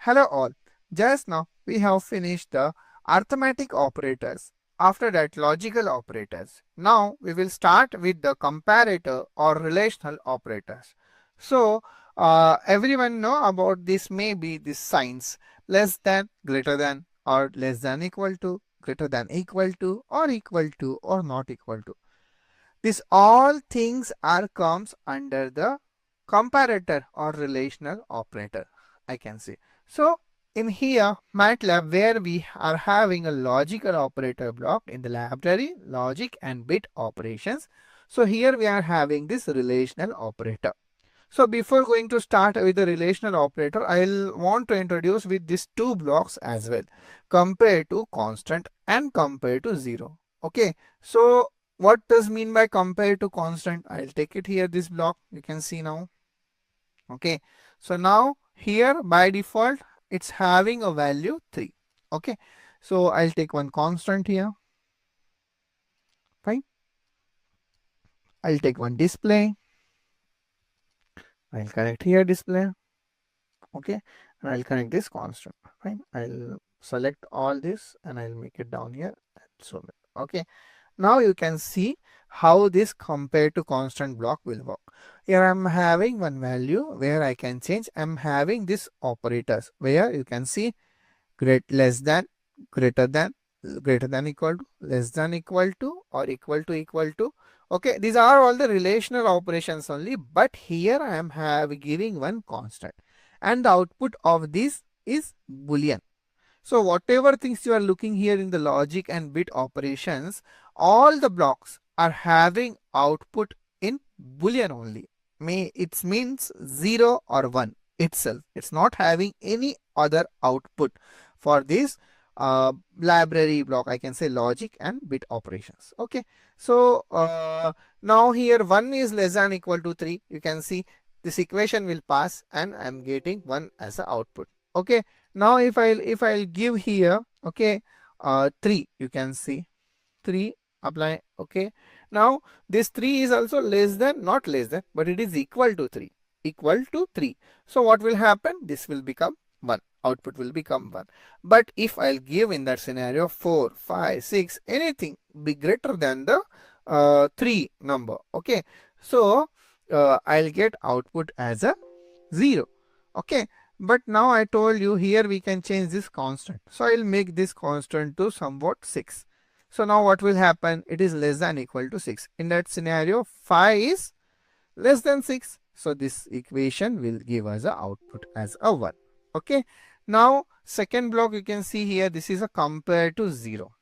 Hello all. Just now we have finished the arithmetic operators. After that logical operators. Now we will start with the comparator or relational operators. So everyone know about this, maybe this signs less than, greater than, or less than equal to, greater than equal to, or equal to, or not equal to. These all things are comes under the comparator or relational operator, I can say. So in here Matlab, where we are having a logical operator block in the library, logic and bit operations. So here we are having this relational operator. So before going to start with the relational operator, I'll want to introduce with these two blocks as well, compare to constant and compare to zero. Okay, so what does mean by compare to constant? I'll take it here, this block you can see now. Okay, so now here by default it's having a value 3. Okay, so I'll take one constant here. Fine, I'll take one display. I'll connect here display. Okay, and I'll connect this constant. Fine, I'll select all this and I'll make it down here and zoom it. Okay, now you can see how this compare to constant block will work. Here I'm having one value where I can change. I'm having this operators where you can see less than, greater than, greater than equal to, less than equal to, or equal to equal to. Okay, these are all the relational operations only, but here I am giving one constant and the output of this is boolean. So whatever things you are looking here in the logic and bit operations, all the blocks are having output in boolean only. It means 0 or 1 itself. It's not having any other output for this library block, I can say logic and bit operations. Okay, so now here 1 is less than equal to 3. You can see this equation will pass and I'm getting 1 as an output. Okay, now if I'll give here, okay, 3, you can see 3 apply. Okay, now this 3 is also less than, not less than, but it is equal to 3, equal to 3. So what will happen? This will become 1, output will become 1. But if I'll give in that scenario 4, 5, 6, anything be greater than the 3 number. Okay, so I'll get output as a 0. Okay, but now I told you here we can change this constant. So I'll make this constant to somewhat 6. So now what will happen? It is less than equal to 6. In that scenario, 5 is less than 6. So this equation will give us a output as a 1. Okay. Now second block you can see here, this is a compare to 0.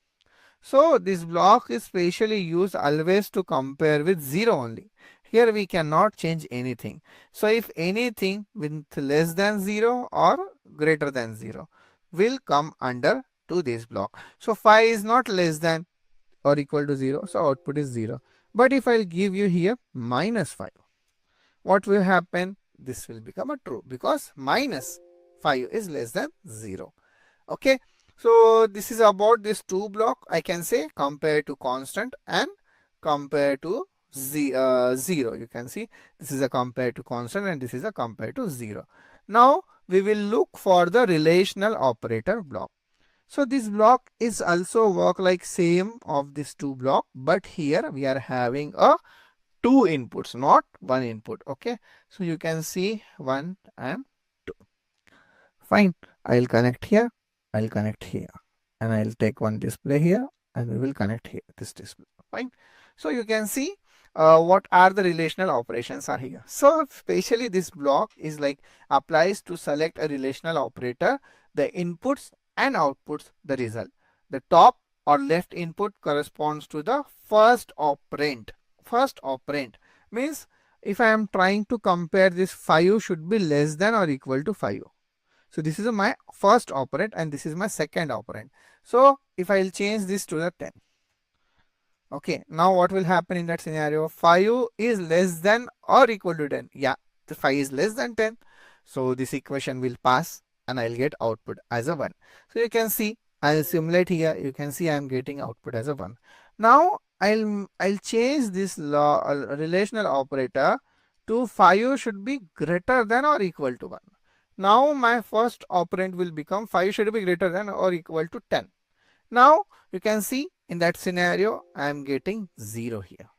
So this block is specially used always to compare with 0 only. Here we cannot change anything. So if anything with less than 0 or greater than 0 will come under to this block. So 5 is not less than or equal to 0. So output is 0. But if I'll give you here minus 5, what will happen? This will become a true because minus 5 is less than 0. Okay. So this is about this two block, I can say compare to constant and compare to 0. You can see this is a compare to constant and this is a compare to 0. Now we will look for the relational operator block. So this block is also work like same of this two block, but here we are having a two inputs, not one input. Okay, so you can see 1 and 2. Fine, I'll connect here, I'll connect here, and I'll take one display here and we will connect here this display. Fine, so you can see what are the relational operations are here. So especially this block is like applies to select a relational operator, the inputs and outputs the result. The top or left input corresponds to the first operand. First operand means if I am trying to compare this 5 should be less than or equal to 5. So this is my first operand and this is my second operand. So if I will change this to the 10. Okay, now what will happen in that scenario? 5 is less than or equal to 10. Yeah, the 5 is less than 10. So this equation will pass and I'll get output as a 1. So you can see I'll simulate here. You can see I'm getting output as a 1. Now I'll change this relational operator to 5 should be greater than or equal to 1. Now my first operand will become 5 should be greater than or equal to 10. Now you can see in that scenario I am getting 0 here.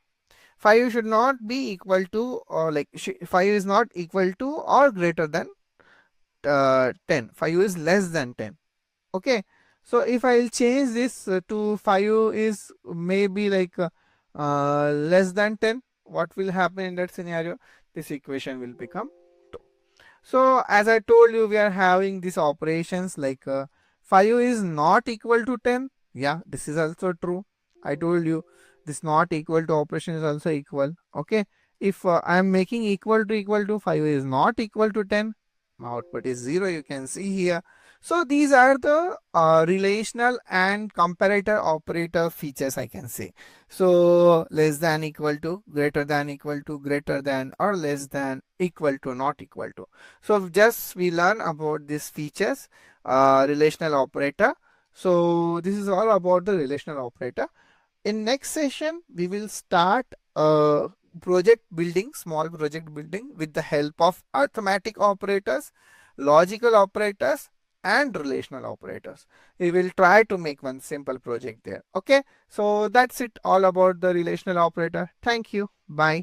5 should not be equal to, or like 5 is not equal to or greater than 10. 5 is less than 10. Okay, so if I'll change this to 5 is maybe like less than 10, what will happen in that scenario? This equation will become 2. So as I told you, we are having these operations like 5 is not equal to 10. Yeah, this is also true. I told you this not equal to operation is also equal. Okay, if I am making equal to 5 is not equal to 10, output is 0, you can see here. So these are the relational and comparator operator features, I can say. So less than, equal to, greater than, or less than, equal to, not equal to. So just we learn about these features, relational operator. So this is all about the relational operator. In next session, we will start project building, small project building with the help of arithmetic operators, logical operators, and relational operators. We will try to make one simple project there. Okay, so that's it all about the relational operator. Thank you. Bye.